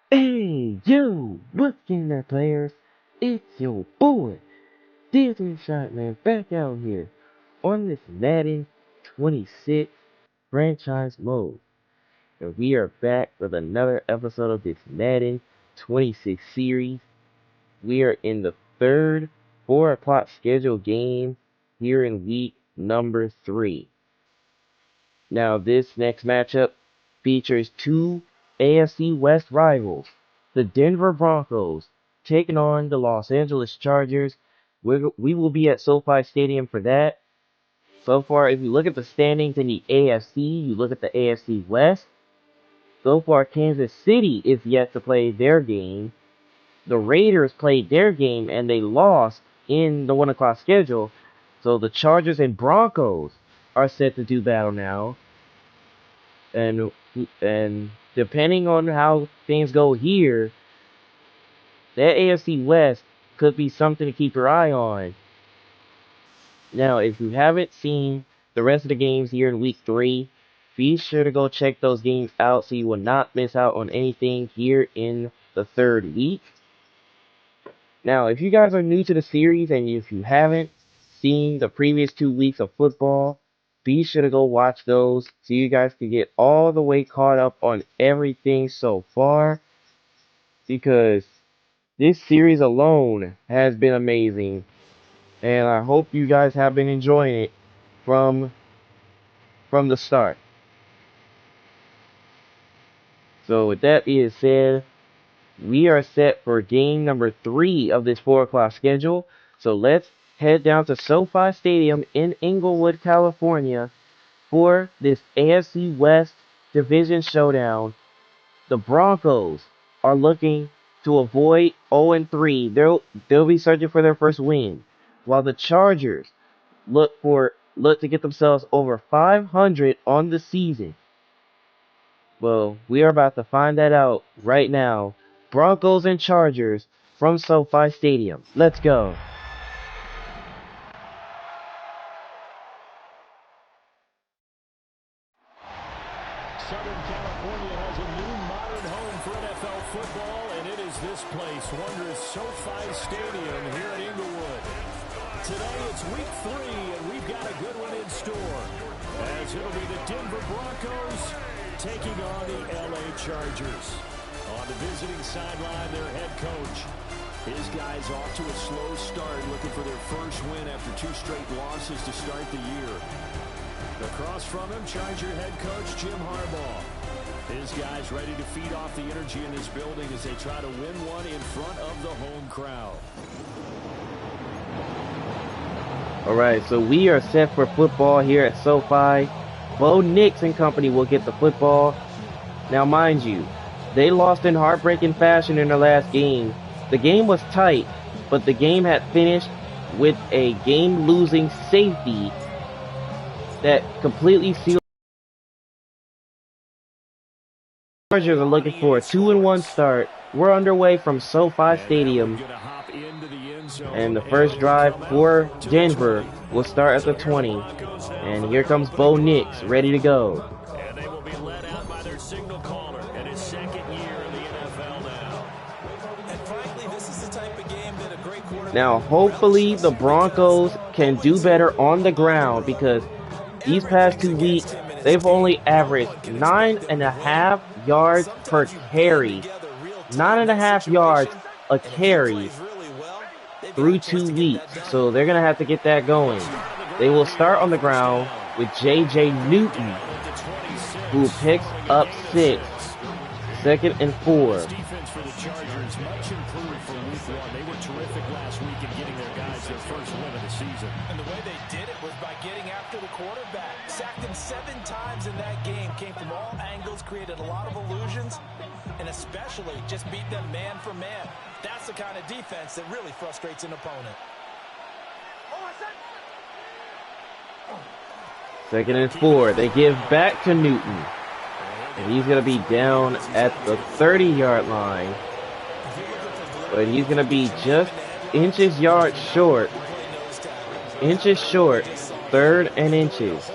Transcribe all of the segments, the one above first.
Hey, yo, what's going on, players? It's your boy, Disney Shotman, back out here on this Madden 26 franchise mode. And we are back with another episode of this Madden 26 series. We are in the third 4 o'clock scheduled game here in week number 3. Now, this next matchup features two AFC West rivals, the Denver Broncos taking on the Los Angeles Chargers. We will be at SoFi Stadium for that. So far, if you look at the standings in the AFC, you look at the AFC West. So far, Kansas City is yet to play their game. The Raiders played their game and they lost in the 1 o'clock schedule. So the Chargers and Broncos are set to do battle now. And depending on how things go here, that AFC West could be something to keep your eye on. Now, if you haven't seen the rest of the games here in week 3, be sure to go check those games out so you will not miss out on anything here in the third week. Now, if you guys are new to the series and if you haven't seen the previous 2 weeks of football, be sure to go watch those so you guys can get all the way caught up on everything so far, because this series alone has been amazing and I hope you guys have been enjoying it from the start. So with that being said, we are set for game number 3 of this 4 o'clock schedule. So let's head down to SoFi Stadium in Inglewood, California for this AFC West Division Showdown. The Broncos are looking to avoid 0-3. They'll be searching for their first win, while the Chargers look to get themselves over 500 on the season. Well, we are about to find that out right now. Broncos and Chargers from SoFi Stadium. Let's go. Southern California has a new modern home for NFL football, and it is this place, wondrous SoFi Stadium here in Inglewood. Today it's week 3, and we've got a good one in store, as it'll be the Denver Broncos taking on the LA Chargers. On the visiting sideline, their head coach. His guys off to a slow start, looking for their first win after 2 straight losses to start the year. Across from him, Charger head coach Jim Harbaugh. His guys ready to feed off the energy in this building as they try to win one in front of the home crowd. Alright, so we are set for football here at SoFi. Bo Nix and company will get the football. Now mind you, they lost in heartbreaking fashion in their last game. The game was tight, but the game had finished with a game-losing safety that completely sealed. The Chargers are looking for a 2-1 start. We're underway from SoFi Stadium, and the first drive for Denver will start at the 20. And here comes Bo Nix, ready to go. And they will be led out by their signal caller in his second year in the NFL now. And frankly, this is the type of game that a great quarterback. Now, hopefully the Broncos can do better on the ground, because these past 2 weeks, they've only averaged 9.5 yards per carry. 9.5 yards a carry through 2 weeks. So they're going to have to get that going. They will start on the ground with J.J. Newton, who picks up 6. 2nd and 4. Defense for the Chargers much improved from week 1. They were terrific last week in getting their guys their first win of the season. And the way they did it was by getting after the quarterback. Sacked him 7 times in that game. Came from all angles, created a lot of illusions, and especially just beat them man for man. That's the kind of defense that really frustrates an opponent. 2nd and 4. They give back to Newton. And he's going to be down at the 30-yard line. But he's going to be just yards short. Inches short. 3rd and inches.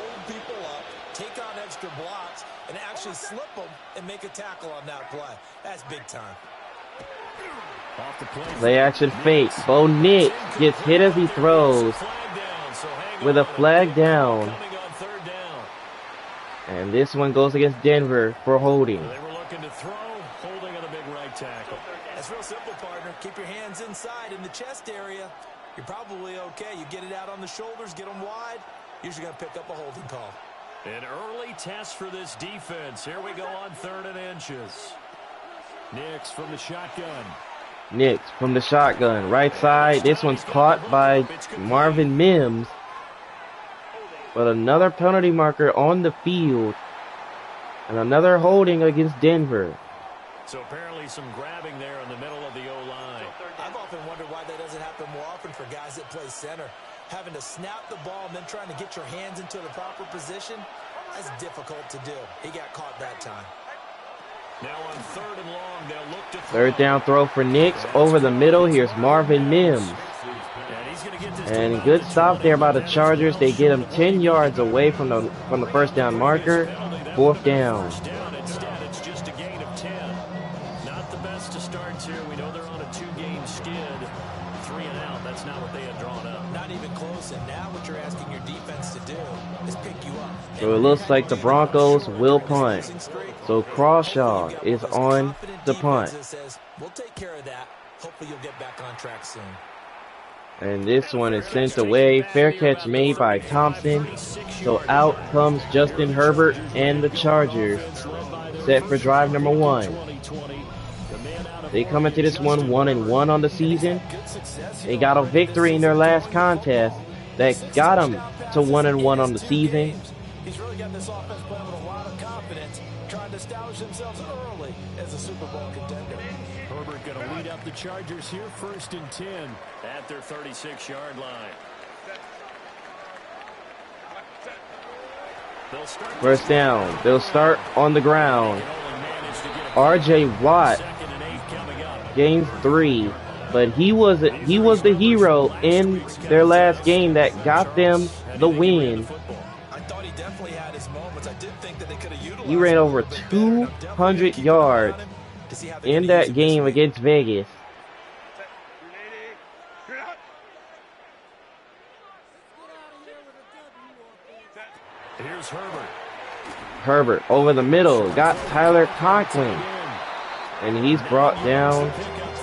Take on extra blocks and actually slip them and make a tackle on that play. That's big time. Off the Play action fake. Bo Nix gets hit as he throws with a flag down. And this one goes against Denver for holding. They were looking to throw, holding on a big right tackle. That's real simple, partner. Keep your hands inside in the chest area. You're probably okay. You get it out on the shoulders, get them wide. Usually going to pick up a holding call. An early test for this defense. Here we go on 3rd and inches. Nix from the shotgun. Nix from the shotgun. Right side. This one's caught by Marvin Mims. But another penalty marker on the field. And another holding against Denver. So apparently some grabbing there in the middle of the O-line. I've often wondered why that doesn't happen more often for guys that play center. Having to snap the ball and then trying to get your hands into the proper position, that's difficult to do. He got caught that time. Now on 3rd and long, they'll look to third down throw for Nix over the middle. Here's Marvin Mims. And good stop there by the Chargers. They get him 10 yards away from the first down marker. 4th down. Instead, it's just a gain of 10. Not the best to start here. We know they're on a 2-game skid. 3 and out. That's not what they had drawn up. Not even close. And now what you're asking your defense to do is pick you up. So it looks like the Broncos will punt. So Crawshaw is on the punt. We'll take care of that. Hopefully you'll get back on track soon. And this one is sent away. Fair catch made by Thompson. So out comes Justin Herbert and the Chargers. Set for drive number 1. They come into this one 1-1 on the season. They got a victory in their last contest that got them to 1-1 on the season. He's really got this offense playing with a lot of confidence, trying to establish themselves early as a Super Bowl contender. Herbert going to lead up the Chargers here, 1st and 10 at their 36-yard line. First down. They'll start on the ground. R.J. Watt gains 3, but he was the hero in their last game that got them the win. I thought he definitely had his moments. I did think that they could have utilized. He ran over 200 yards in that game against Vegas. Here's Herbert. Herbert over the middle. Got Tyler Conklin. And he's brought down.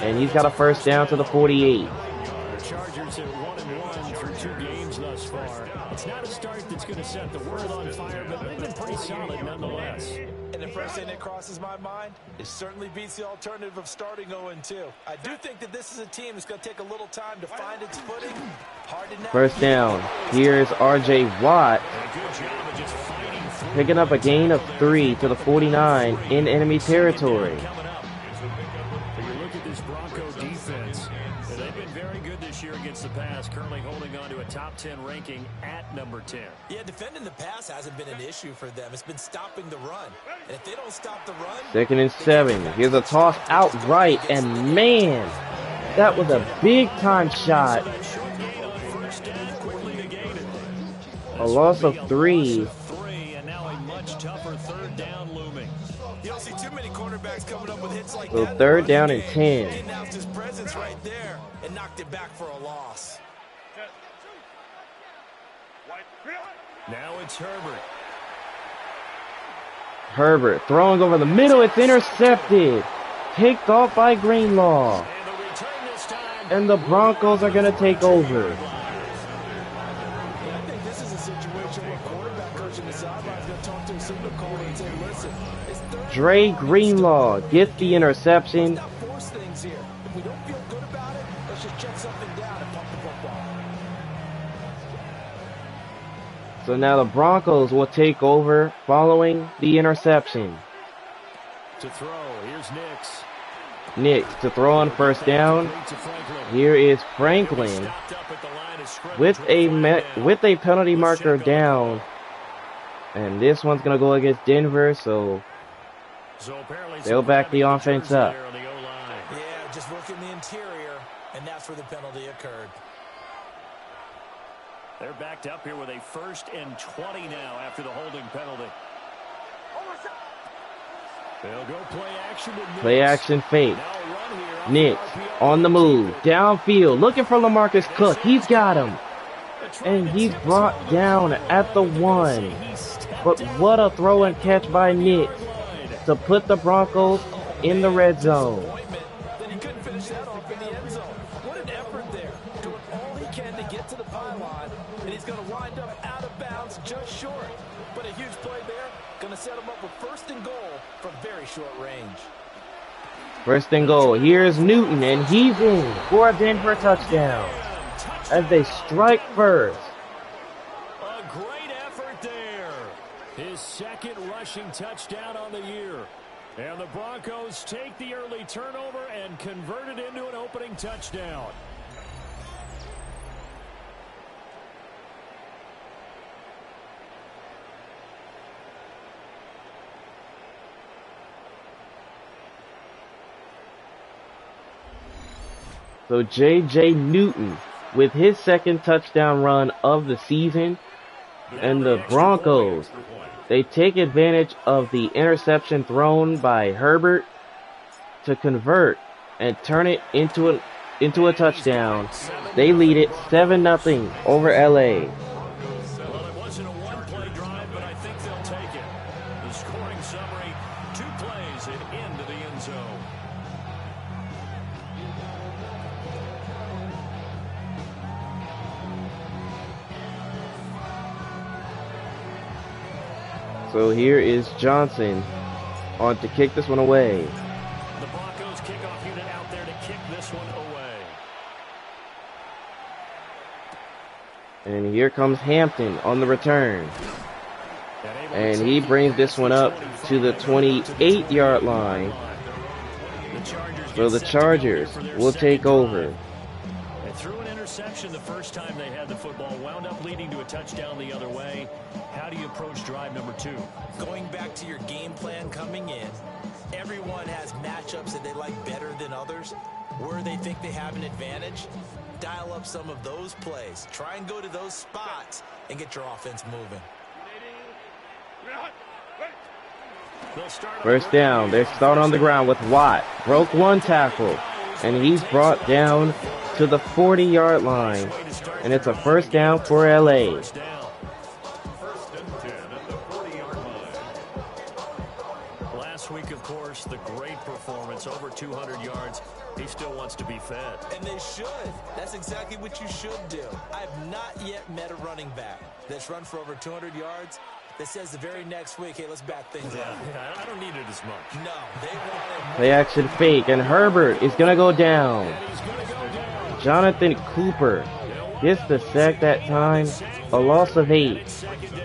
And he's got a first down to the 48. The Chargers at 1-1 through 2 games thus far. It's not a start that's going to set the world on fire, but they've been pretty solid nonetheless. And the first thing that crosses my mind, it certainly beats the alternative of starting 0-2. I do think that this is a team that's going to take a little time to find its footing. Hard to First down. Here's R.J. Watt picking up a gain of 3 to the 49 in enemy territory. This Bronco defense, they've been very good this year against the pass, currently holding on to a top 10 ranking at number 10. Yeah, defending the pass hasn't been an issue for them. It's been stopping the run. And if they don't stop the run... 2nd and 7. Here's a toss out right, and man, that was a big-time shot. A loss of 3. And now a much tougher 3rd down looming. You don't see too many quarterbacks coming up with hits like So that. 3rd down and 10. He announced his presence right there and knocked it back for a loss. Now it's Herbert. Herbert throwing over the middle. It's intercepted. Picked off by Greenlaw. And the return this time. And the Broncos are going to take over. I think this is a situation where quarterback coach in the sideline is going to talk to a signal caller and say, listen, it's third. Dre Greenlaw gets the interception. Let's not force things here. If we don't feel good about it, let's just check something down and pump the football. So now the Broncos will take over following the interception. To throw, here's Nix. Nix to throw on first down. Here is Franklin with a penalty marker down. And this one's going to go against Denver, so they'll back the offense up. Yeah, just working the interior, and that's where the penalty occurred. They're backed up here with a 1st and 20 now after the holding penalty. They'll go play action with Nix. Play action fake. Now a run here off Nix the RPO on the move. Downfield. Looking for LaMarcus Cook. He's got him. They're trying And to he's tip brought some of down those at the around. They're gonna say 1. he stepped But out what a throw and catch by Nix line. to put the Broncos in the red zone. Disappointment that he couldn't finish that off in the end zone. What an effort there. Doing all he can to get to the pylon, and he's going to wind up out of bounds just short. But a huge play there. Going to set him up with first and goal from very short range. First and goal. Here's Newton, and he's in for a Denver touchdown as they strike first. A great effort there. His second rushing touchdown on the year. And the Broncos take the early turnover and convert it into an opening touchdown. So J.J. Newton with his second touchdown run of the season. And the Broncos, they take advantage of the interception thrown by Herbert to convert and turn it into a touchdown. They lead it 7-0 over LA. Well, it wasn't a one-play drive, but I think they'll take it. The scoring summary, 2 plays and into the end zone. So here is Johnson on to kick this one away. The Broncos kickoff unit out there to kick this one away. And here comes Hampton on the return. And he brings this one up to the 28-yard line. So the Chargers will take over. They threw an interception the first time they had the football, wound up leading to a touchdown the other way. How do you approach drive number 2? Going back to your game plan coming in, everyone has matchups that they like better than others. Where they think they have an advantage, dial up some of those plays. Try and go to those spots and get your offense moving. First down. They start on the ground with Watt. Broke one tackle. And he's brought down to the 40-yard line. And it's a first down for LA. Last week, of course, the great performance, over 200 yards. He still wants to be fed. And they should. That's exactly what you should do. I have not yet met a running back that's run for over 200 yards that says the very next week, hey, let's back things up. Yeah, I don't need it as much. No, they want it more. Play action fake. And Herbert is going to go down. And he's going to go down. Jonathan Cooper gets the sack that time. A loss of 8. Second down.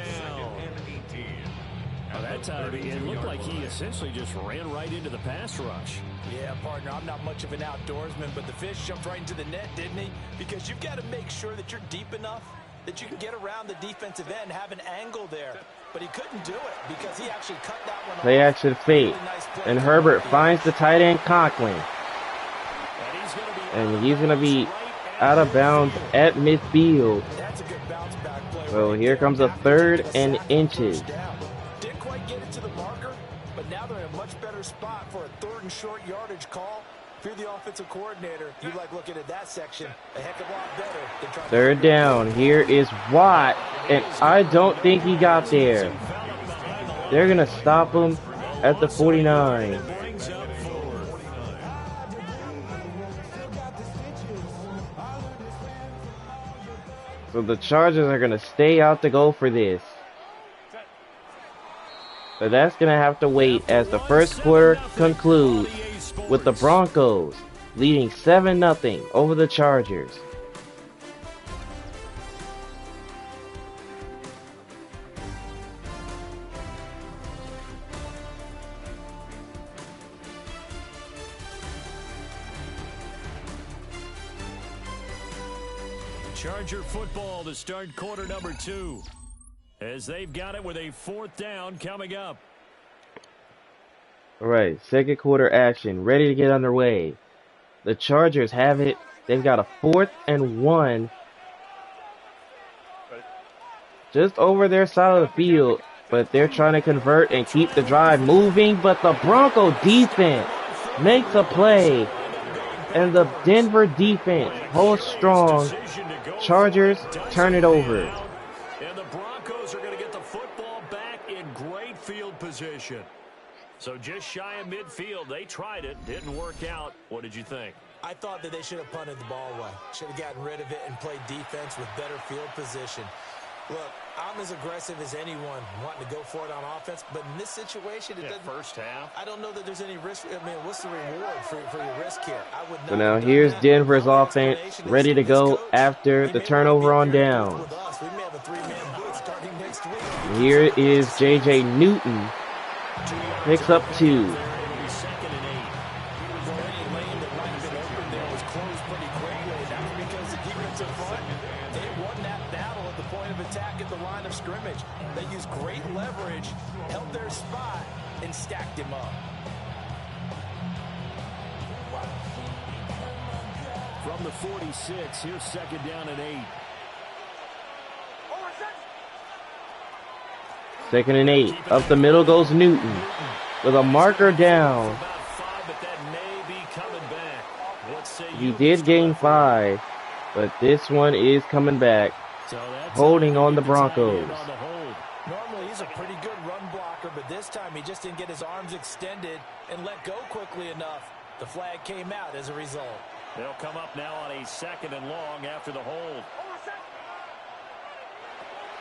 That time, it looked like he essentially just ran right into the pass rush. Yeah, partner, I'm not much of an outdoorsman, but the fish jumped right into the net, didn't he? Because you've got to make sure that you're deep enough that you can get around the defensive end, have an angle there. But he couldn't do it because he actually cut that one off. Play action fake. Really nice play. And Herbert finds the tight end Conklin. And he's going to be out of bounds at midfield. That's a good bounce back play. So here comes a 3rd and inches. Didn't quite get it to the marker, but now they're in a much better spot for a 3rd and short yardage call. If you're the offensive coordinator, you like looking at that section a heck of a lot better than trying to 3rd down. Here is Watt. And I don't think he got there. They're going to stop him at the 49. So the Chargers are going to stay out to go for this. But that's going to have to wait as the first quarter concludes with the Broncos leading 7-0 over the Chargers. Charger football to start quarter number 2. As they've got it with a 4th down coming up. All right, second quarter action, ready to get underway. The Chargers have it. They've got a 4th and 1 just over their side of the field but they're trying to convert and keep the drive moving, but the Bronco defense makes a play, and the Denver defense holds strong. Chargers turn it over. And the Broncos are going to get the football back in great field position. So just shy of midfield. They tried it. Didn't work out. What did you think? I thought that they should have punted the ball away. Should have gotten rid of it and played defense with better field position. Look, I'm as aggressive as anyone wanting to go for it on offense, but in this situation, it doesn't. First half. I don't know that there's any risk. I mean, what's the reward for your risk here? I would not. So now here's Denver's offense ready to go after the turnover on down. Here is J.J. Newton. Picks up 2. They used great leverage, held their spot, and stacked him up. From the 46, here's second down and 8. Second and 8. Up the middle goes Newton with a marker down. He did gain 5, but this one is coming back. Holding on the Broncos. Normally he's a pretty good run blocker, but this time he just didn't get his arms extended and let go quickly enough. The flag came out as a result. They'll come up now on a second and long after the hold.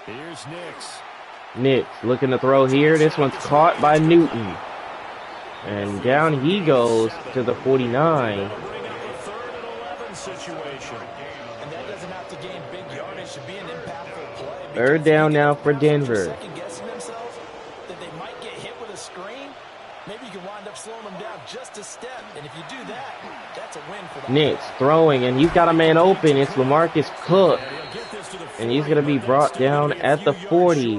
Here's Nix looking to throw here. This one's caught by Newton. And down he goes to the 49. Third down now for Denver. Nix throwing, and he's got a man open. It's LaMarcus Cook. And he's going to be brought down at the 40.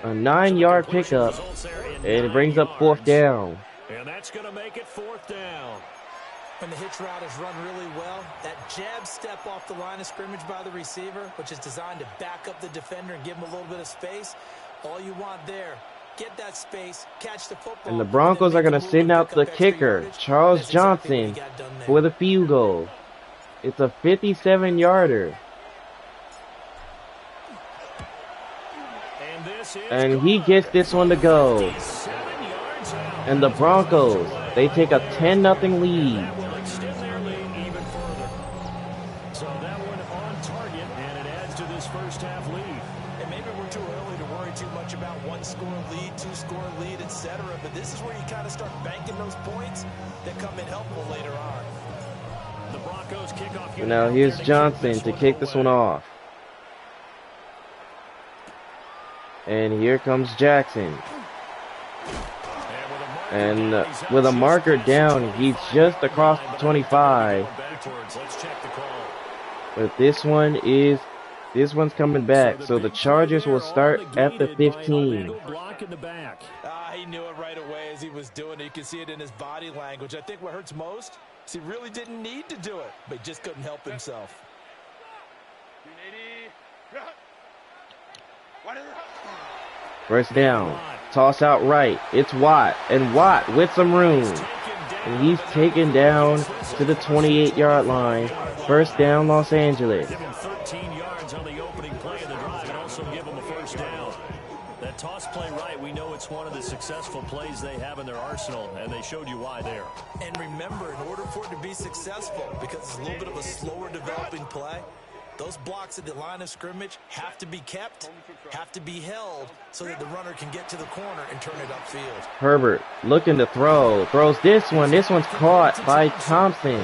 A 9-yard pickup. And it brings up 4th down. And that's going to make it 4th down. When the hitch route is run really well, that jab step off the line of scrimmage by the receiver, which is designed to back up the defender and give him a little bit of space, all you want there, get that space, catch the football. And the Broncos are going to send out the kicker, Charles Johnson, for the field goal. It's a 57-yarder. And he gets this one to go. And the Broncos, they take a 10-0 lead. So that one on target, and it adds to this first half lead. And maybe we're too early to worry too much about 1-score lead, 2-score lead, etc. But this is where you kind of start banking those points that come in helpful later on. The Broncos kick off. Now here's Johnson to kick this one off. And here comes Jackson. And with a marker down, he's just across the 25. But this one's coming back. So the Chargers will start at the 15. He knew it right away as he was doing it. You can see it in his body language. I think what hurts most is he really didn't need to do it, but he just couldn't help himself. First down. Toss out right. It's Watt. And Watt with some room. And he's taken down to the 28-yard line. First down, Los Angeles. Give him 13 yards on the opening play of the drive and also give him a first down. That toss play right, we know it's one of the successful plays they have in their arsenal, and they showed you why there. And remember, in order for it to be successful, because it's a little bit of a slower developing play, those blocks at the line of scrimmage have to be kept, have to be held, so that the runner can get to the corner and turn it upfield. Herbert looking to throw. Throws this one. This one's caught by Thompson.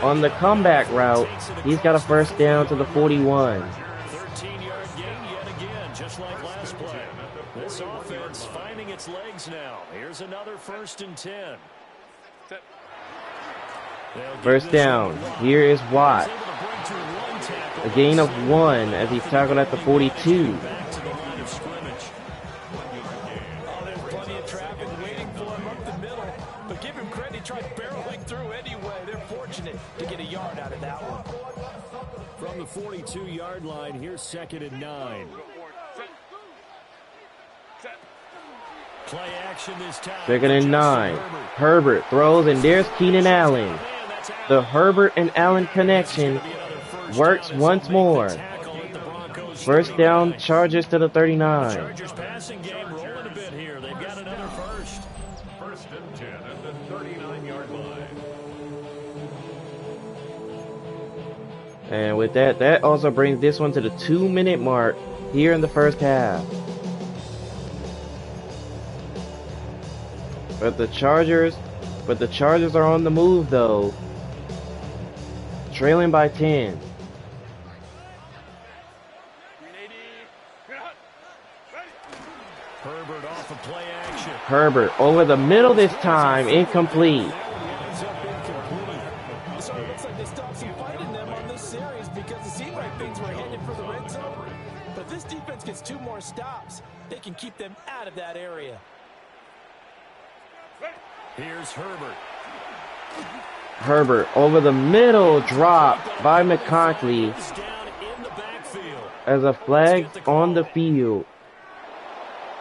On the comeback route, he's got a first down to the 41. 13-yard gain yet again, just like last play. This offense finding its legs now. Here's another 1st and 10. First down. Here is Watt. A gain of 1 as he's tackled at the 42. There's plenty of traffic waiting for him up the middle, but give him credit, he tried barreling through anyway. They're fortunate to get a yard out of that one. From the 42-yard line, here's 2nd and 9. Play action this time. Second and 9. Herbert throws, and there's Keenan Allen. The Herbert and Allen connection works once more. First down, Chargers to the 39. Chargers passing game rolling a bit here. They've got another first. First and 10 at the 39-yard line. And with that, that also brings this one to the 2-minute mark here in the first half. But the Chargers are on the move though. Trailing by 10. Herbert off of play action. Herbert over the middle this time, incomplete. So it looks like they stopped some fight in them on this series because it seemed like things were headed for the red zone. But if this defense gets 2 more stops, they can keep them out of that area. Here's Herbert. Herbert over the middle, drop by McConkley Down in the backfield. as a flag on the field.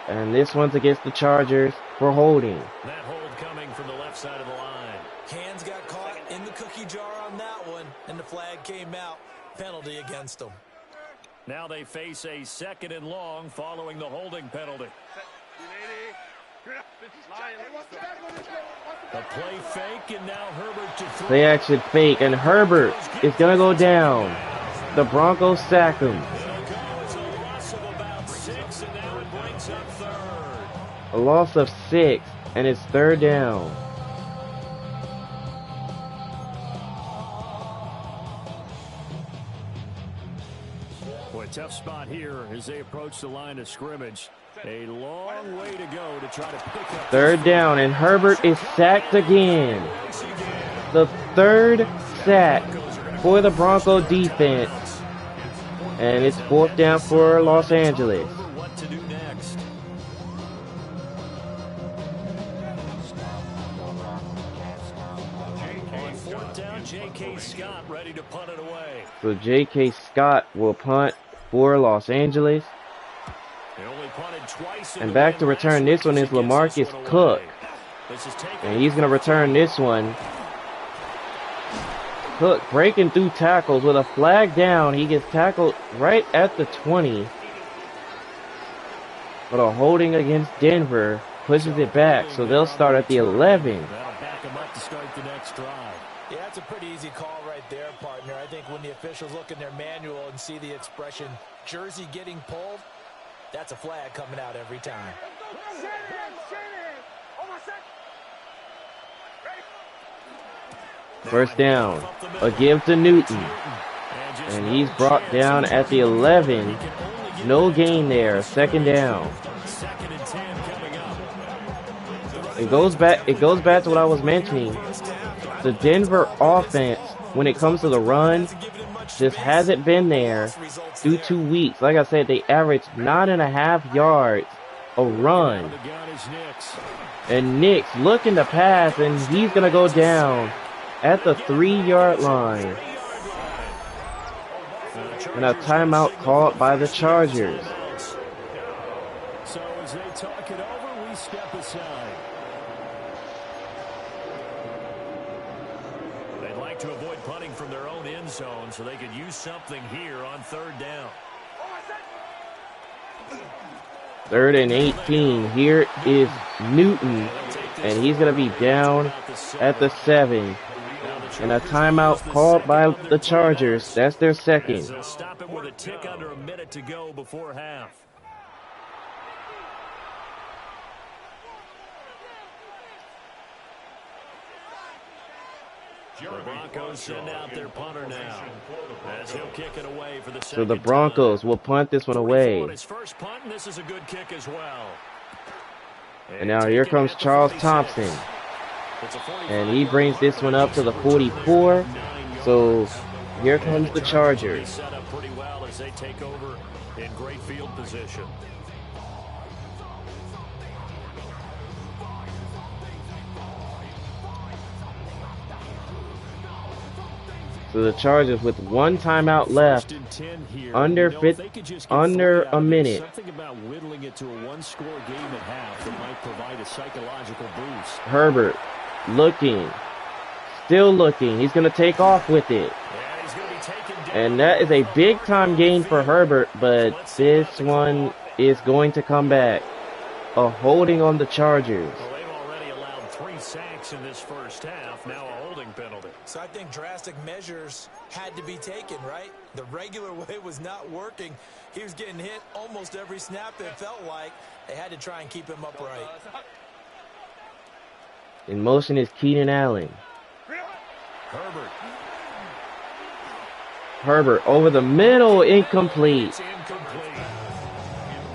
And this one's against the Chargers for holding. That hold coming from the left side of the line. Hands got caught in the cookie jar on that one, and the flag came out. Penalty against them. Now they face a 2nd and long following the holding penalty. A play fake, and now Herbert to throw. Play action fake, and Herbert is going to go down. The Broncos sack him. It'll go as a loss of about 6, and now it brings up 3rd. A loss of 6, and it's 3rd down. Boy, tough spot here as they approach the line of scrimmage. A long way to go to try to pick up. 3rd down, and Herbert is sacked again. The 3rd sack for the Bronco defense. And it's 4th down for Los Angeles. What to do next? On 4th down, J.K. Scott ready to punt it away. So J.K. Scott will punt for Los Angeles. They only punted twice in And the back game to return last this one week, is so he gets this LaMarcus one Cook. away. This is taken And he's going to return this one. Cook breaking through tackles with a flag down. He gets tackled right at the 20. But a holding against Denver pushes it back. So they'll start at the 11. That'll back him up to start the next drive. Yeah, that's a pretty easy call right there, partner. I think when the officials look in their manual and see the expression jersey getting pulled, that's a flag coming out every time. First down. A give to Newton. And he's brought down at the 11. No gain there. 2nd down. 2nd and 10 coming up. It goes back to what I was mentioning. The Denver offense, when it comes to the run, just hasn't been there through 2 weeks. Like I said, they averaged 9.5 yards a run. The gun is Nix. And Nix looking to pass, and he's going to go down at the 3-yard line. And a timeout called by the Chargers. So as they talk it over, we step aside. They'd like to avoid punting from their own end zone so they could use something here on 3rd down. 3rd and 18. Here is Newton, and he's going to be down at the 7. And a timeout called by the Chargers. That's their 2nd. They'll stop it with a tick under a minute to go before half. The Broncos send out their punter now as he'll kick it away for the second So the Broncos will punt this one away. His first punt, and this is a good kick as well. And now here comes Charles Thompson. And he brings this one up to the 44. So here comes the Chargers. Set up pretty well as they take over in great field position. So the Chargers with one timeout left, First and 10 here. under If they could just get under three out a of it, minute. something about whittling it to a one-score game at half that might provide a psychological boost. Herbert looking, still looking. He's going to take off with it. Yeah, he's going to be taken down. And that is a big-time gain for Herbert, but this one is going to come back. A holding on the Chargers. Well, they've already allowed 3 sacks in this first half. Now a holding penalty. So I think drastic measures had to be taken, right? The regular way was not working. He was getting hit almost every snap, it felt like. They had to try and keep him upright. In motion is Keenan Allen. Herbert. Herbert over the middle, incomplete. It's incomplete.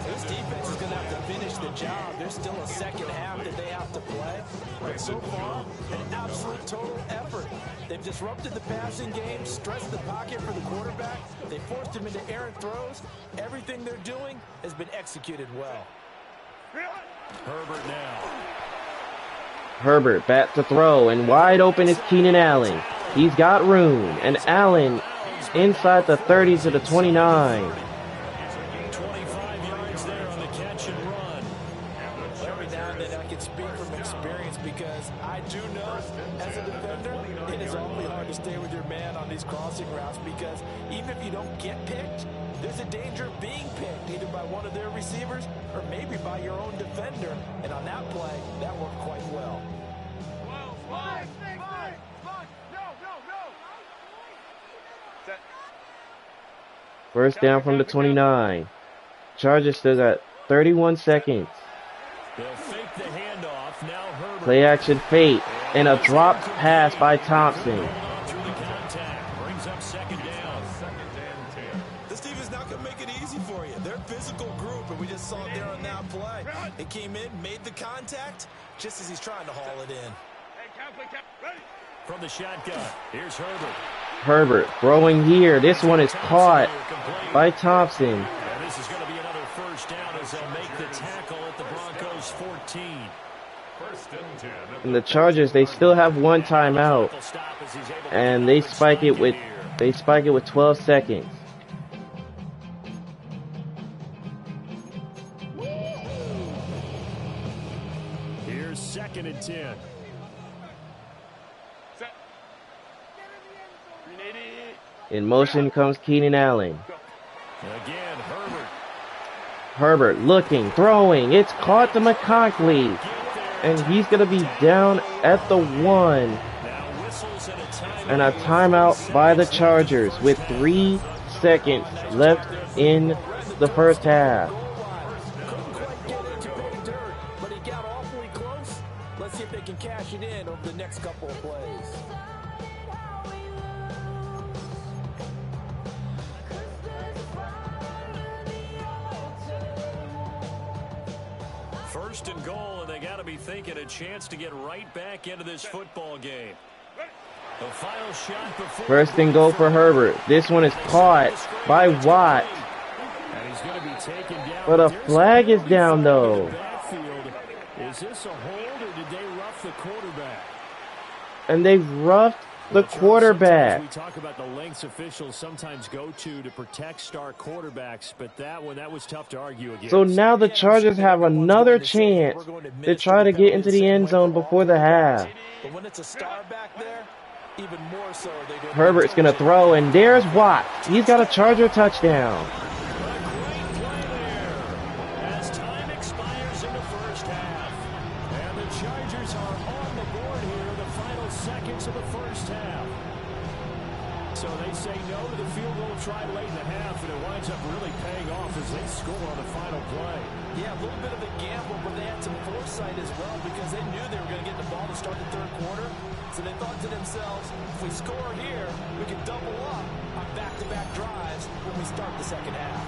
This defense is going to have to finish the job. There's still a second half that they have to play. But so far, an absolute total effort. They've disrupted the passing game, stressed the pocket for the quarterback. They forced him into errant throws. Everything they're doing has been executed well. Herbert now. Herbert back to throw, and wide open is Keenan Allen. He's got room, and Allen inside the 30 to the 29. 25 yards there on the catch and run. Every now and then I can speak from experience because I do know as a defender it is awfully hard to stay with your man on these crossing routes because even if you don't get picked, there's a danger of being picked either by one of their receivers or maybe by your own defender. And on that play, that worked quite well. First down from the 29. Chargers still got 31 seconds. They'll fake the handoff. Now Herbert. Play action fake, and a drop pass by Thompson. Through the contact. Brings up second down. This team is not going to make it easy for you. They're a physical group, and we just saw it there on that play. It came in, made the contact, just as he's trying to haul it in. From the shotgun, here's Herbert. Herbert throwing here. This one is caught by Thompson. And this is going to be another first down as they'll make the tackle at the Broncos 14. First and 10. And the Chargers, they still have one timeout, and they spike it with 12 seconds. Here's second and 10. In motion comes Keenan Allen. Again, Herbert. Herbert looking, throwing. It's caught to McConkley. And he's going to be down at the 1. Now whistles And a timeout by the Chargers with 3 seconds left in the first half. Couldn't quite get into pay dirt, but he got awfully close. Let's see if they can cash it in over the next couple of plays. First and goal, and they got to be thinking a chance to get right back into this football game. The final shot before First and goal for Herbert. This one is caught by Watt. And he's going to be taken down. But a flag is down, though. Is this a hold, or did they rough the quarterback? And they roughed the quarterback. We talk about the lengths officials sometimes go to protect star quarterbacks, but that was tough to argue against. So now the Chargers have another chance to try to get into the end zone before the half. But when it's a star back there, even more so they do. Herbert's going to throw, and there's Watt. He's got a Charger touchdown. As time expires in the first half, and the Chargers are on the board here in the final seconds of the first half. So they say no to the field goal try late in the half, and it winds up really paying off as they score on the final play. Yeah, a little bit of a gamble, but they had some foresight as well because they knew they were going to get the ball to start the third quarter. So they thought to themselves, if we score here, we can double up on back-to-back drives when we start the second half.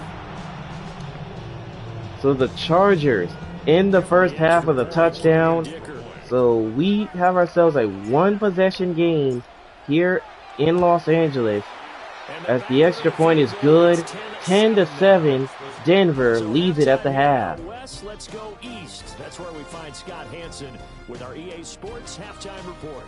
So the Chargers in the first half of the touchdown. So we have ourselves a one-possession game here in Los Angeles, as the extra point is good. 10-7, Denver leads it at the half. West, let's go east. That's where we find Scott Hansen with our EA Sports halftime report.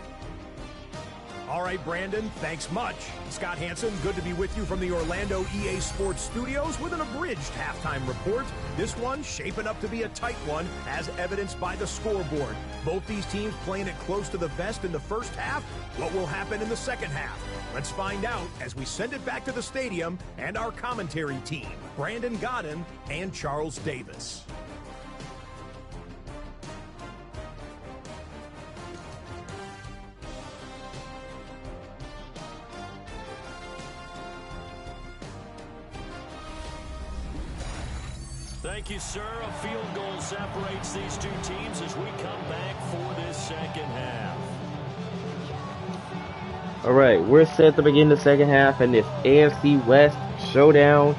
All right, Brandon, thanks much. Scott Hansen, good to be with you from the Orlando EA Sports Studios with an abridged halftime report. This one shaping up to be a tight one, as evidenced by the scoreboard. Both these teams playing it close to the vest in the first half. What will happen in the second half? Let's find out as we send it back to the stadium and our commentary team, Brandon Godden and Charles Davis. Thank you, sir. A field goal separates these two teams as we come back for this second half. All right, we're set to begin the second half in this AFC West showdown.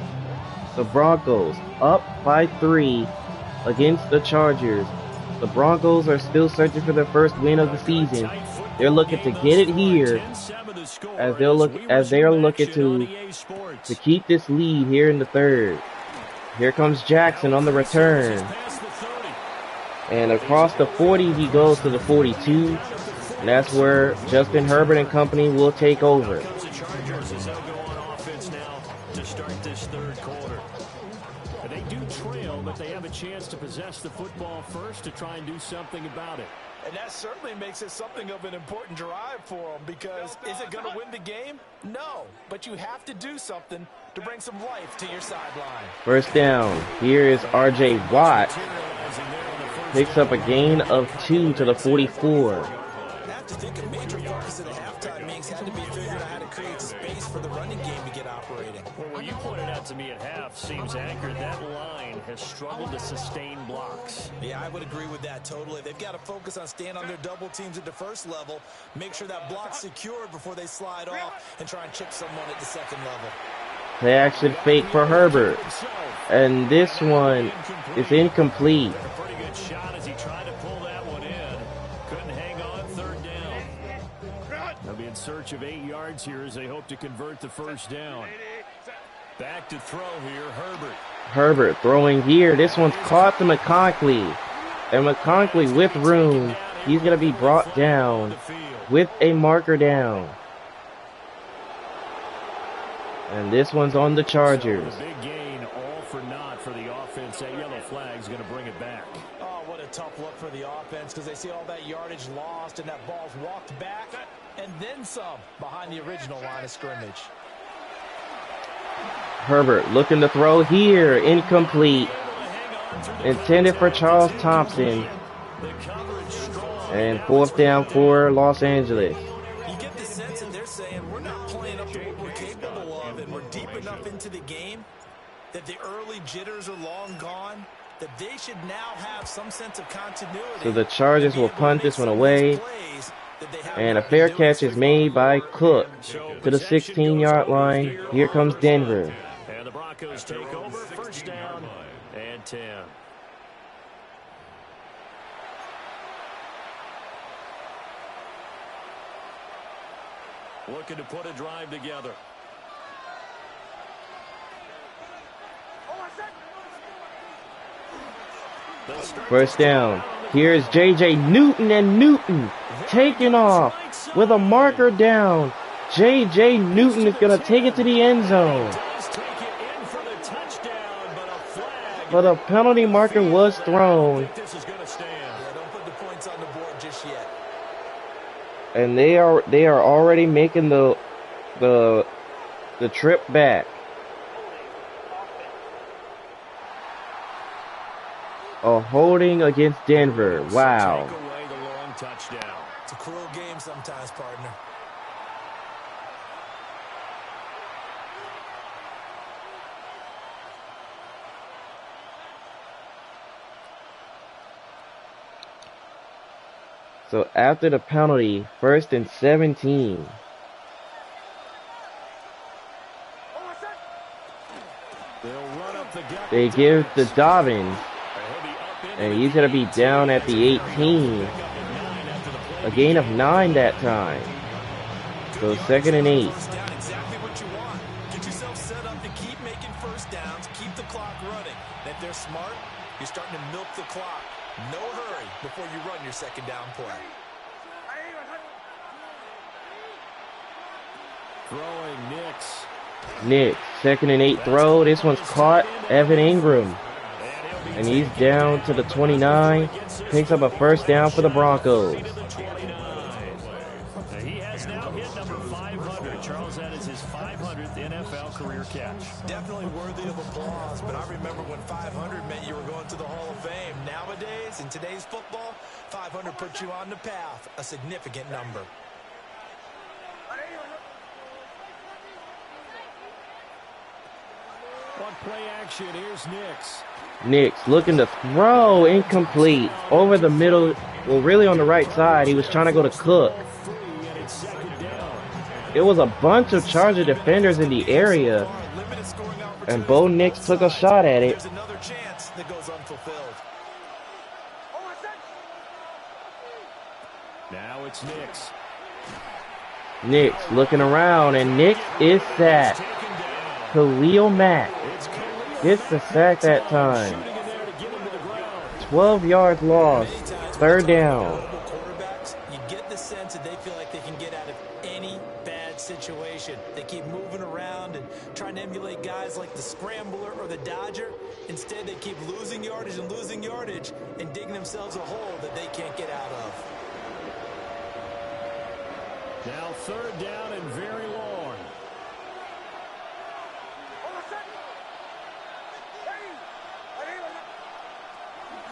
The Broncos up by 3 against the Chargers. The Broncos are still searching for their first win of the season. They're looking to get it here, as they are looking to keep this lead here in the third. Here comes Jackson on the return. And across the 40, he goes to the 42. And that's where Justin Herbert and company will take over. They do trail, but they have a chance to possess the football first to try and do something about it. And that certainly makes it something of an important drive for them, because is it going to win the game? No, but you have to do something to bring some life to your sideline. First down. Here is R.J. Watt. Picks up a gain of 2 to the 44. I have to think a major focus of the halftime meetings had to be figuring out how to create space for the running game to get operating. Well, what you pointed out to me at half seems accurate. That line has struggled to sustain blocks. Yeah, I would agree with that totally. They've got to focus on staying on their double teams at the first level, make sure that block's secured before they slide off, and try and chip someone at the second level. Play action fake for Herbert. And this one is incomplete. A pretty good shot as he tried to pull that one in. Couldn't hang on third down. They'll be in search of 8 yards here as they hope to convert the first down. Back to throw here, Herbert. Herbert throwing here. This one's caught to McConkley. And McConkley with room. He's going to be brought down with a marker down. And this one's on the Chargers. So big gain, all for naught for the offense. That yellow flag's going to bring it back. Oh, what a tough look for the offense, because they see all that yardage lost and that ball's walked back and then some behind the original line of scrimmage. Herbert looking to throw here. Incomplete. Intended for Charles Thompson. And fourth down for Los Angeles. You get the sense that they're saying we're not playing up to what we're capable of, and we're deep enough into the game that the early jitters are long gone, that they should now have some sense of continuity. So the Chargers will punt this one away. And a fair catch is made by Cook to the 16-yard line. Here comes Denver. And the Broncos take over, first down and 10. Looking to put a drive together. First down. Here's J.J. Newton, and Newton taking off with a marker down. J.J. Newton is going to take it to the end zone. But a penalty marker was thrown. Yeah, don't put the points on the board just yet. And they are already making the trip back. A holding against Denver. Wow. Take away the long touchdown. It's a cruel game sometimes, partner. So after the penalty, 1st and 17. They give to Dobbins. And he's going to be down at the 18. A gain of 9 that time. So 2nd and 8. Exactly what you want. Get yourself set up to keep making first downs, keep the clock running. And if they're smart, you're starting to milk the clock. No hurry before you run your second down play. Throwing Nix. Nix, 2nd and 8 throw. This one's caught. Evan Ingram. And he's down to the 29. Picks up a first down for the Broncos. He has now hit number 500. Charles, that is his 500th NFL career catch. Definitely worthy of applause, but I remember when 500 meant you were going to the Hall of Fame. Nowadays, in today's football, 500 puts you on the path, a significant number. On play action, here's Nix. Nix looking to throw, incomplete. Over the middle, well, really on the right side. He was trying to go to Cook. It was a bunch of Charger defenders in the area, and Bo Nix took a shot at it. Another chance that goes unfulfilled. Now it's Nix. Nix looking around, and Nix is sacked. Khalil Mack gets the sack that time. 12 yards lost. 3rd down. Quarterbacks, you get the sense that they feel like they can get out of any bad situation. They keep moving around and trying to emulate guys like the Scrambler or the Dodger. Instead, they keep losing yardage and digging themselves a hole that they can't get out of. Now 3rd down and very long.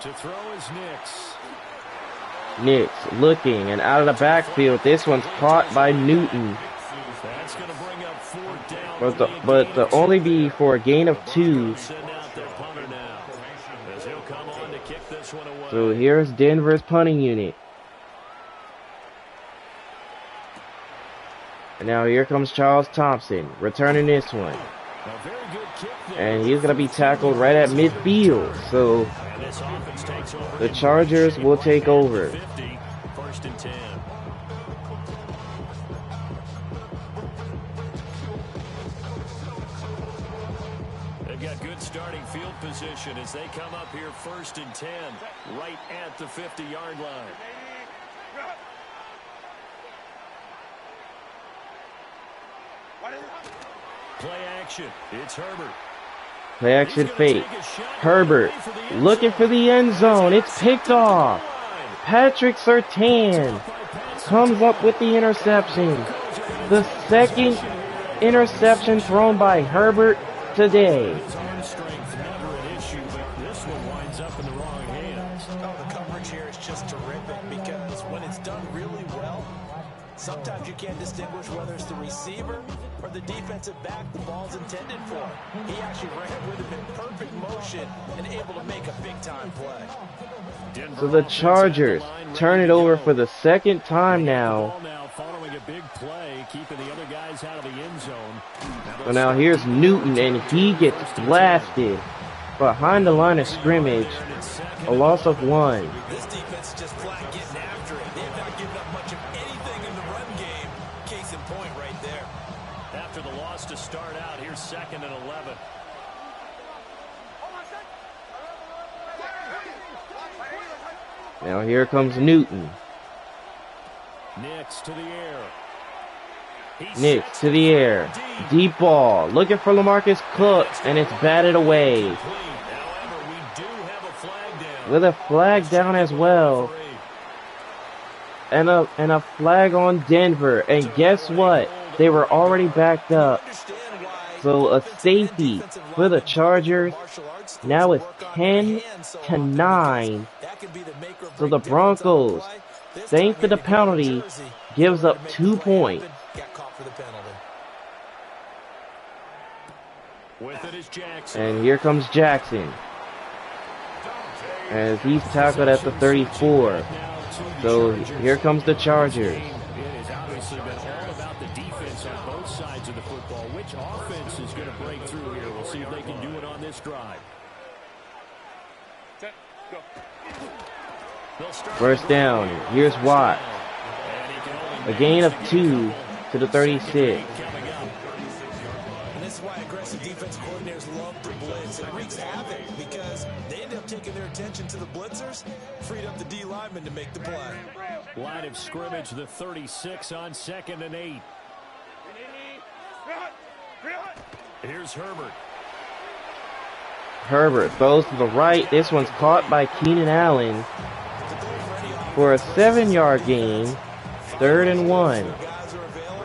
To throw is Nix. Nix looking and out of the backfield. This one's caught by Newton. That's going to bring up 4th down. But the only be for a gain of 2. So here's Denver's punting unit. And now here comes Charles Thompson returning this one. And he's going to be tackled right at midfield. So the Chargers will take over. 1st and 10. They've got good starting field position as they come up here 1st and 10, right at the 50-yard line. Play action. It's Herbert. Play action fake. Herbert looking for the end zone. It's picked off. Patrick Surtain comes up with the interception. The 2nd interception thrown by Herbert today. Arm strength never an issue, but this one winds up in the wrong hands. Oh, the coverage here is just terrific because when it's done really well, sometimes you can't distinguish whether it's the receiver or the defensive back the ball's intended for. He actually ran with him in perfect motion and able to make a big-time play. So the Chargers turn it over for the 2nd time now. Following a big play, keeping the other guys out of the end zone. So now here's Newton, and he gets blasted behind the line of scrimmage. A loss of 1. This defense is just flat getting after it. They have not given up much of anything in the run game. Case in point right there. After the loss to start out, here's 2nd and 11. Now here comes Newton. Nix to the air. Nix to the air. Deep ball. Looking for LaMarcus Cook, and it's batted away. However, we do have a flag down. With a flag down as well. And a flag on Denver. And guess what? They were already backed up. So a safety for the Chargers. Now it's 10-9. So the Broncos, thanks to the penalty, gives up 2 points. And here comes Jackson, as he's tackled at the 34. So here comes the Chargers. It has obviously been all about the defense on both sides of the football. Which offense is going to break through here? We'll see if they can do it on this drive. First down. Here's Watt. A gain of 2 to the 36. And this is why aggressive defense coordinators love the blitz. It wreaks havoc because they end up taking their attention to the blitzers, freed up the D lineman to make the play. Line of scrimmage, the 36 on 2nd and 8. Here's Herbert. Herbert throws to the right. This one's caught by Keenan Allen for a 7-yard gain. 3rd and 1. Guys are available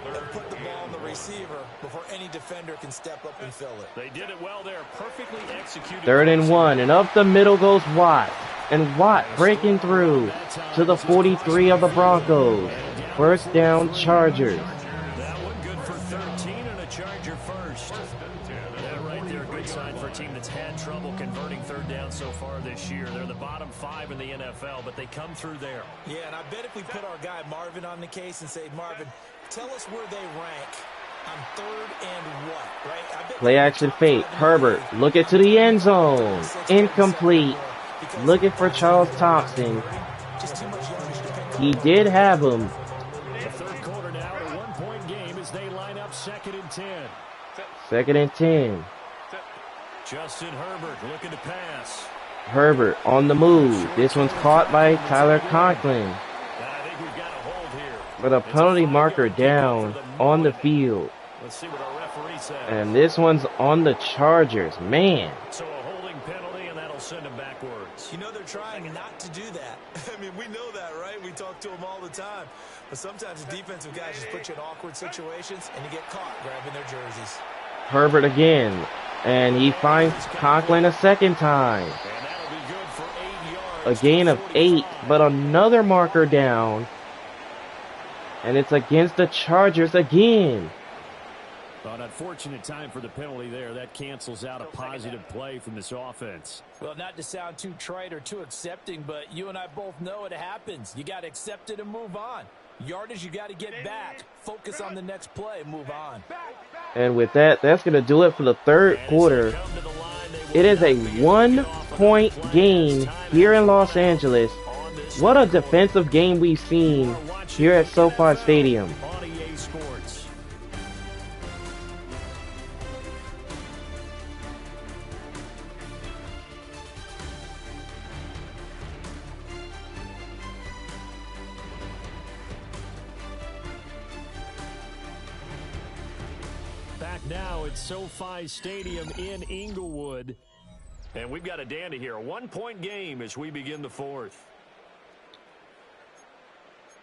and put the ball on the receiver before any defender can step up and fill it. They did it well there. Perfectly executed. 3rd and 1. And up the middle goes Watt. And Watt breaking through to the 43 of the Broncos. 1st down, Chargers. That one good for 13 and a Charger first. That right there, good sign for a team that's had trouble converting 3rd down so far this year. They're the bottom 5 in the NFL, but they come through there. Yeah, and I bet if we put our guy Marvin on the case and say, Marvin, tell us where they rank on 3rd and what, right? I bet Play action fake. Herbert looking to the end zone. Incomplete. Looking for Charles Thompson. He did have him. The 3rd quarter now, a 1-point game as they line up 2nd and 10. 2nd and 10. Justin Herbert looking to pass. Herbert on the move. This one's caught by Tyler Conklin. I think we've got a hold here. But a penalty marker down on the field. Let's see what our referee says. And this one's on the Chargers. Man. So a holding penalty, and that'll send him backwards. You know they're trying not to do that. I mean, we know that, right? We talk to them all the time. But sometimes the defensive guys just put you in awkward situations, and you get caught grabbing their jerseys. Herbert again. And he finds Conklin a 2nd time. And that'll be good for 8 yards. A gain of 8, but another marker down. And it's against the Chargers again. An unfortunate time for the penalty there. That cancels out a positive play from this offense. Well, not to sound too trite or too accepting, but you and I both know it happens. You got to accept it and move on. Yardage, you got to get back. Focus on the next play. Move on. And with that, that's going to do it for the 3rd quarter. It is a 1-point game here in Los Angeles. What a defensive game we've seen here at SoFi Stadium. On EA Sports. Back now at SoFi Stadium in Inglewood. And we've got a dandy here. A 1-point game as we begin the 4th.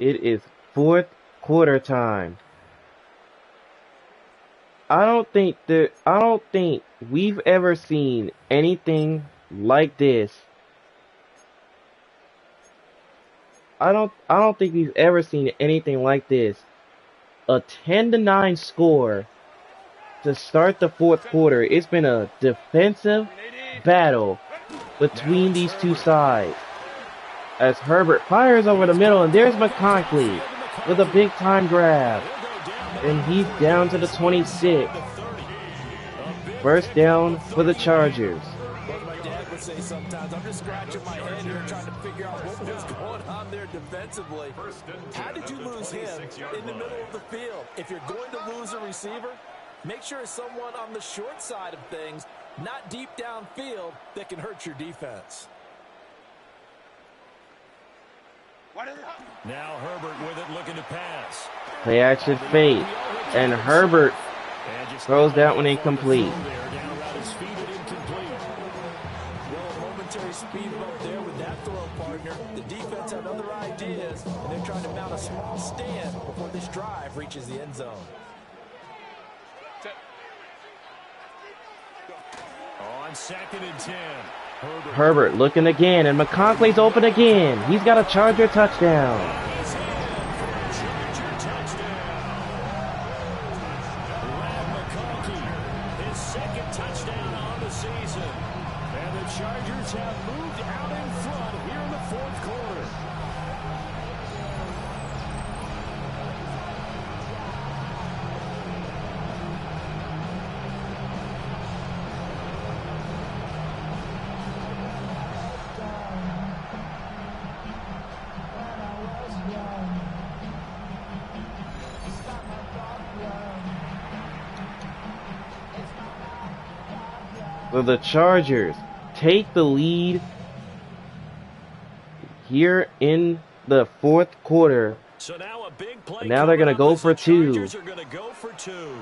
It is 4th quarter time. I don't think we've ever seen anything like this. I don't think we've ever seen anything like this. A 10-9 score to start the 4th quarter. It's been a defensive battle between these two sides. As Herbert fires over the middle, and there's McConkley with a big time grab. And he's down to the 26. 1st down for the Chargers. My dad would say sometimes, I'm just scratching my head here trying to figure out what was going on there defensively. How did you lose him in the middle of the field? If you're going to lose a receiver, make sure it's someone on the short side of things, not deep downfield, that can hurt your defense. Now Herbert with it, looking to pass. Play action fake. And Herbert throws that one incomplete. Down around his feet and incomplete. Well, a momentary speed bump there with that throw, partner. The defense had other ideas, and they're trying to mount a small stand before this drive reaches the end zone. On 2nd and 10. Herbert looking again, and McConkley's open again. He's got a Charger touchdown. He's in for a Charger touchdown. Brad McConkley, his 2nd touchdown on the season. And the Chargers have moved out in front here in the 4th quarter. So the Chargers take the lead here in the 4th quarter. So now a big play. Now they're going to go for 2. Chargers are going to go for 2.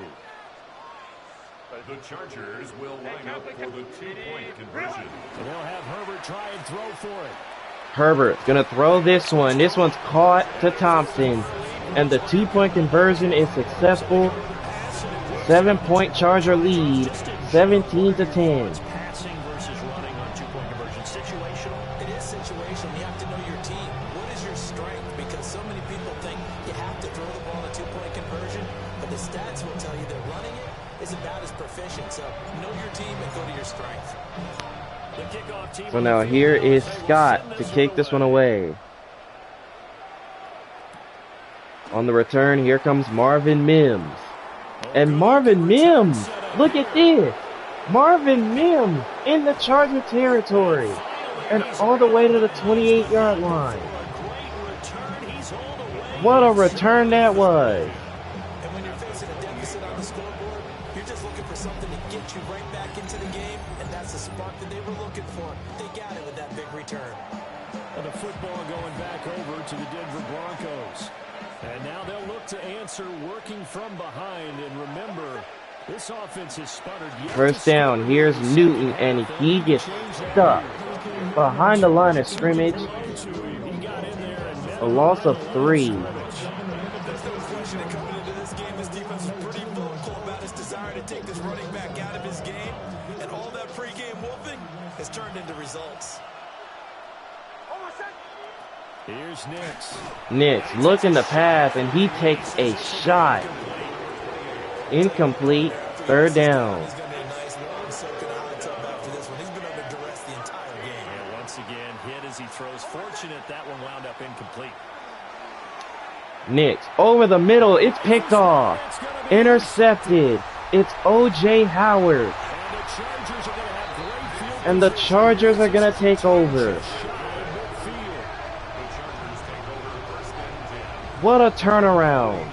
The Chargers will line up for the two-point conversion. And they'll have Herbert try and throw for it. Herbert's gonna throw this one. This one's caught to Thompson. And the two-point conversion is successful. 7-point Charger lead, 17-10. Passing versus running on two-point conversion. Situational. It is situational. You have to know your team. What is your strength? Because so many people think you have to throw the ball in a two-point conversion, but the stats will tell you that running it is about as proficient. So know your team and go to your strength. The kickoff team. So now here is Scott to kick this one away. On the return, here comes Marvin Mims. And Marvin Mims, look at this. Marvin Mims in the Charger territory. And all the way to the 28-yard line. What a return that was. And when you're facing a deficit on the scoreboard, you're just looking for something to get you right back into the game, and that's the spark that they were looking for. They got it with that big return. And the football going back over to the Denver Broncos. And now they'll look to answer working from behind. And remember, this offense has sputtered. First down, here's Newton, and he gets stuck behind the line of scrimmage. A loss of 3. There's no question that coming into this game, this defense is pretty vocal about his desire to take this running back out of his game. And all that pregame wolfing has turned into results. Here's Nix. Nix looking to pass, and he takes a shot. Incomplete. Third down. He's going to be a nice long soak in a hot tub after this one. He's been under duress the entire game. And once again, hit as he throws. Fortunate that one wound up incomplete. Nix over the middle. It's picked off. Intercepted. It's O.J. Howard. And the Chargers are going to take over. What a turnaround.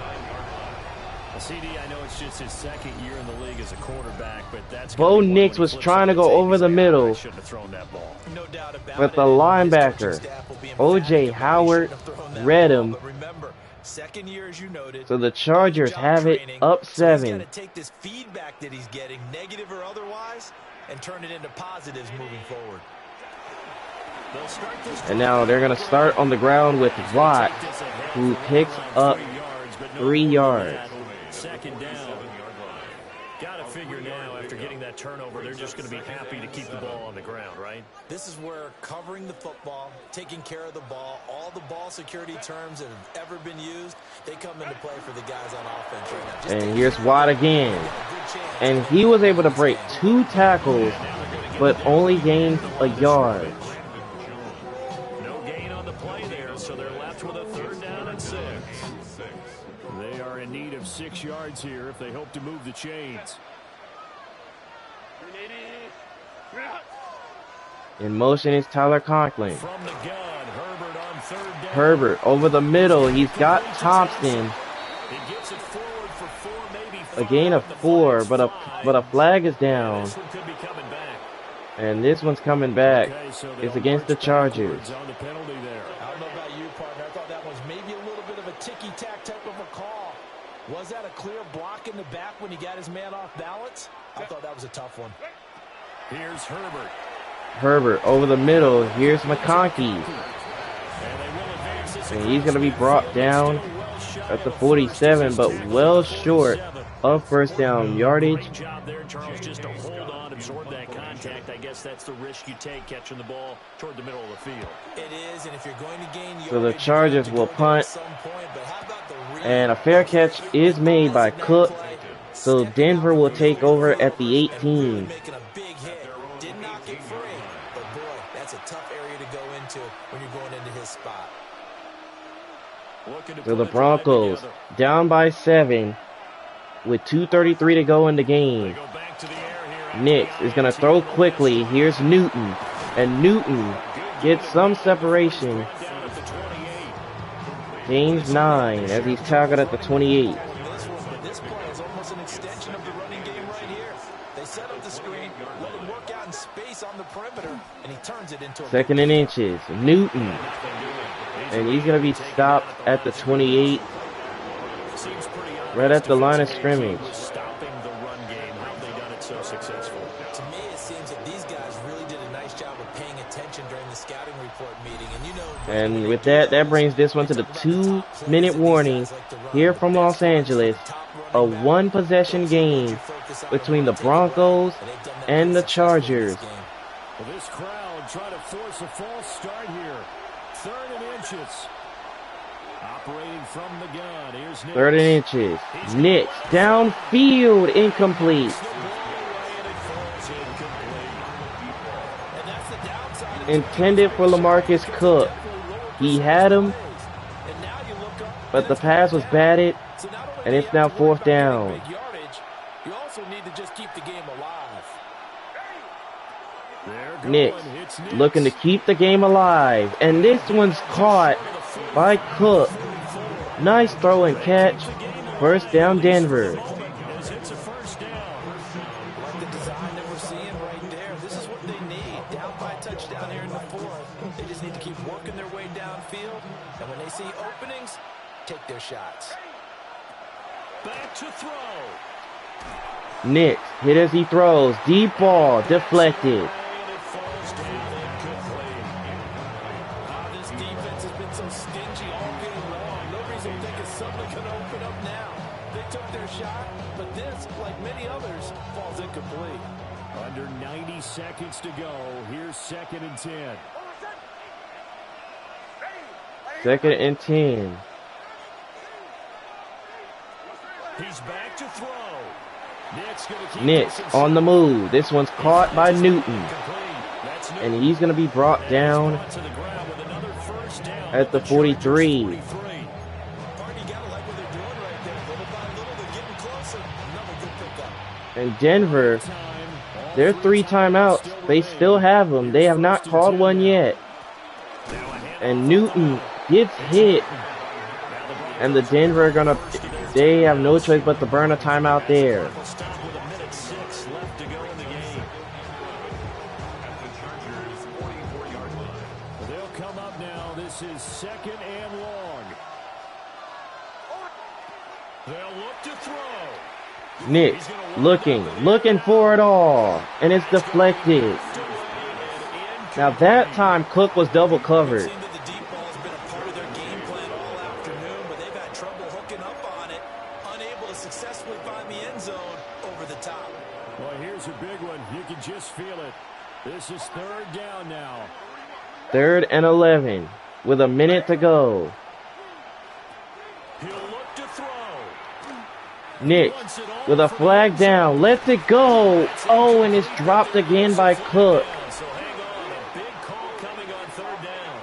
CD, I know it's just his second year in the league as a quarterback, but that's Bo Nix was trying to go over the middle, No doubt about but it. the linebacker, His staff will be O.J. emphatic. Howard, They shouldn't have thrown that read ball, him. but remember, second year, as you noted, So the Chargers good job have it training. up So he's 7. got to take this feedback that he's getting, negative or otherwise, and turn it into positives moving forward. And now they're going to start on the ground with Watt, who picks up 3 yards. Second down. Got to figure now, after getting that turnover, they're just going to be happy to keep the ball on the ground, right? This is where covering the football, taking care of the ball, all the ball security terms that have ever been used, they come into play for the guys on offense right now. Just And here's Watt again. And he was able to break 2 tackles, but only gained a yard. No gain on the play there, so they're left with a third down and 6. They are in need of 6 yards here if they hope to move the chains. In motion is Tyler Conklin. From the gun, Herbert on third down. Herbert over the middle. He's got Thompson. He gets it forward for 4, maybe 5. A gain of 4, but a flag is down. This one could be coming back. And this one's coming back. Okay, so It's they'll against the march Chargers. backwards on the penalty there. I don't know about you, partner. I thought that was maybe a little bit of a ticky-tack type of a call. Was that a clear block in the back when he got his man off balance? I thought that was a tough one. Here's Herbert. Herbert over the middle. Here's McConkey. And he's going to be brought down at the 47, but well short of first down yardage. Great job there, Charles, just to hold on, absorb that contact. I guess that's the risk you take, catching the ball toward the middle of the field. It is, and if you're going to gain yardage, So the Chargers will punt. at some point, but how about the And a fair catch is made by Cook. So Denver will take over at the 18. making a big hit. Did not get free, but boy, that's a tough area to go into when you're going into his spot. So the Broncos down by 7 with 2:33 to go in the game. Nix is going to throw quickly. Here's Newton. And Newton gets some separation. Gains 9 as he's tackled at the 28. This play is almost an extension of the running game right here. They set up the screen, let him work out in space on the perimeter, and he turns it into a Second and inches. Newton. And he's going to be stopped at the 28. Right at the line of scrimmage. Stopping the run game. How have they done it successful. To me, it seems that these guys really did a nice job of paying attention during the scouting report meeting. And you know, And with that, that brings this one to the 2-minute warning here from Los Angeles. A one-possession game between the Broncos and the Chargers. Well, this crowd trying to force a false start here. 3rd and inches. Operating from the gun. Here's Nix. 3rd and inches. Nix downfield, incomplete. Intended for LaMarcus Cook. He had him, but the pass was batted, and it's now 4th down. You also need to just keep the game alive. Nix looking to keep the game alive, and this one's caught by Cook. Nice throw and catch. 1st down, Denver. Like the design that we're seeing right there, this is what they need. Down by a touchdown here in the 4th. They just need to keep working their way downfield, and when they see openings, take their shots. Back to throw. Nix hit as he throws. Deep ball deflected. This defense has been so stingy all game long. No reason to think it's suddenly going to open up now. They took their shot, but this, like many others, falls incomplete. Under 90 seconds to go. Here's 2nd and 10. 2nd and 10. He's back to throw. Nix on the move. This one's caught by Newton. And he's going to be brought down at the 43. And Denver, their 3 timeouts, they still have them. They have not called one yet. And Newton gets hit. And the Denver are going to, they have no choice but to burn a timeout there. Is 2nd and long. They'll look to throw. Nix looking for it all, and it's deflected. Now that time Cook was double covered. The deep ball has been a part of their game plan all afternoon, but they've had trouble hooking up on it, unable to successfully find the end zone over the top. Well, here's a big one. You can just feel it. This is 3rd down now. 3rd and 11. With a minute to go. He'll look to throw. Nix with a flag down. Lets it go. Oh, and it's dropped again by Cook. So hang on. A big call coming on 3rd down.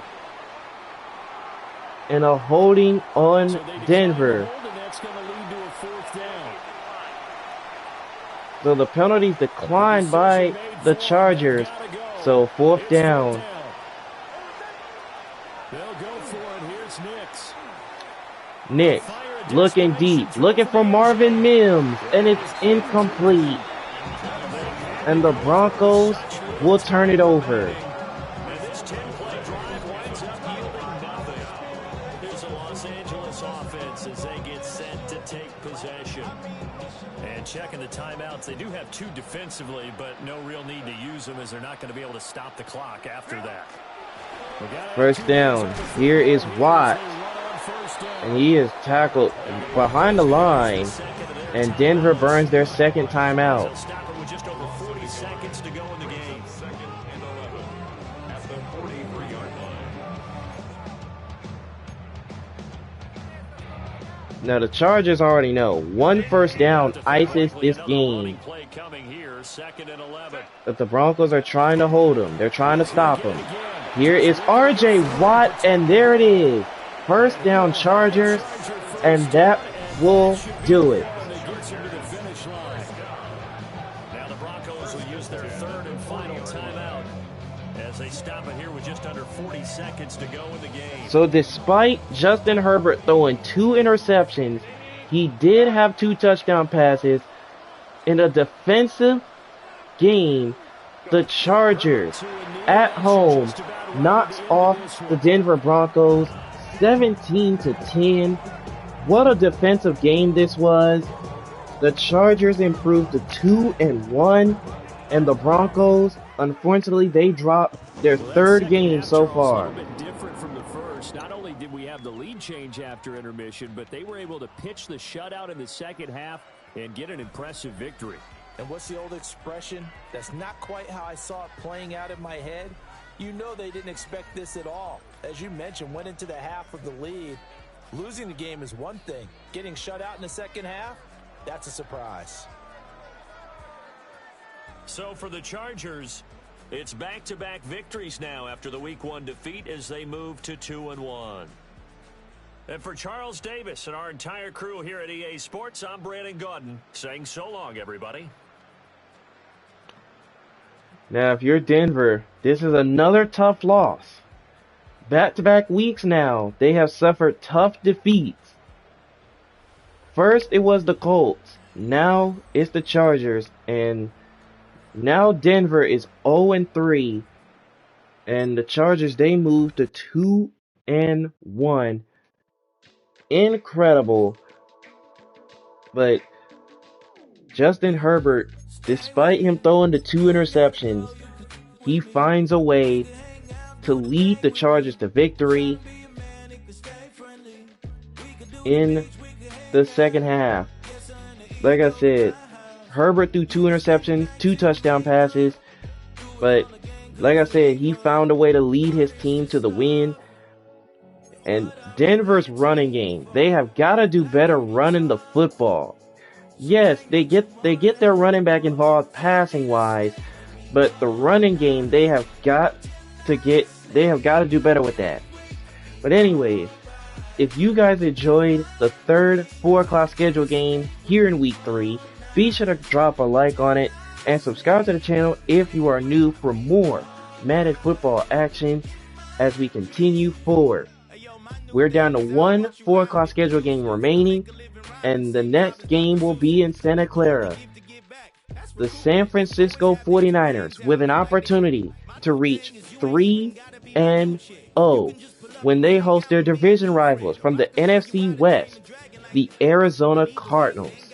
And a holding on Denver. And that's going to lead to a 4th down. So the penalties declined by the Chargers. So 4th down. They'll go for it. Here's Nix. Nix looking deep, looking for Marvin Mims, and it's incomplete. And the Broncos will turn it over. And this 10-play drive winds up yielding nothing. Here's a Los Angeles offense as they get set to take possession. And checking the timeouts, they do have 2 defensively, but no real need to use them as they're not going to be able to stop the clock after that. 1st down. Here is Watt. And he is tackled behind the line. And Denver burns their 2nd timeout. With just over 40 seconds to go in the game. 2nd and 11 at the 43-yard line. Now the Chargers already know 1 first down ices this game. But the Broncos are trying to hold them. They're trying to stop them. Here is R.J. Watt, and there it is. 1st down Chargers, and that will do it. Now the Broncos will use their 3rd and final timeout as they stop it here with just under 40 seconds to go in the game. So despite Justin Herbert throwing 2 interceptions, he did have 2 touchdown passes. In a defensive game, the Chargers at home knocks off the Denver Broncos 17-10. What a defensive game this was. The Chargers improved to 2-1, and the Broncos, unfortunately, they dropped their third game so far. A little bit different from the first. Not only did we have the lead change after intermission, but they were able to pitch the shutout in the second half and get an impressive victory. And what's the old expression? That's not quite how I saw it playing out in my head. You know they didn't expect this at all. As you mentioned, went into the half of the lead. Losing the game is one thing. Getting shut out in the second half, that's a surprise. So for the Chargers, it's back-to-back victories now after the Week 1 defeat as they move to 2-1. And for Charles Davis and our entire crew here at EA Sports, I'm Brandon Gaudin saying so long, everybody. Now, if you're Denver, this is another tough loss. Back-to-back weeks now, they have suffered tough defeats. First, it was the Colts. Now, it's the Chargers. And now Denver is 0-3. And the Chargers, they moved to 2-1. Incredible. But Justin Herbert, despite him throwing the 2 interceptions, he finds a way to lead the Chargers to victory in the second half. Like I said, Herbert threw 2 interceptions, 2 touchdown passes, but like I said, he found a way to lead his team to the win. And Denver's running game, they have got to do better running the football. Yes, they get their running back involved passing wise, but the running game they have got to do better with that. But anyways, if you guys enjoyed the third 4 o'clock schedule game here in week 3, be sure to drop a like on it and subscribe to the channel if you are new for more Madden football action as we continue forward. We're down to 1 4 o'clock schedule game remaining, and the next game will be in Santa Clara. The San Francisco 49ers with an opportunity to reach 3-0 when they host their division rivals from the NFC West, the Arizona Cardinals.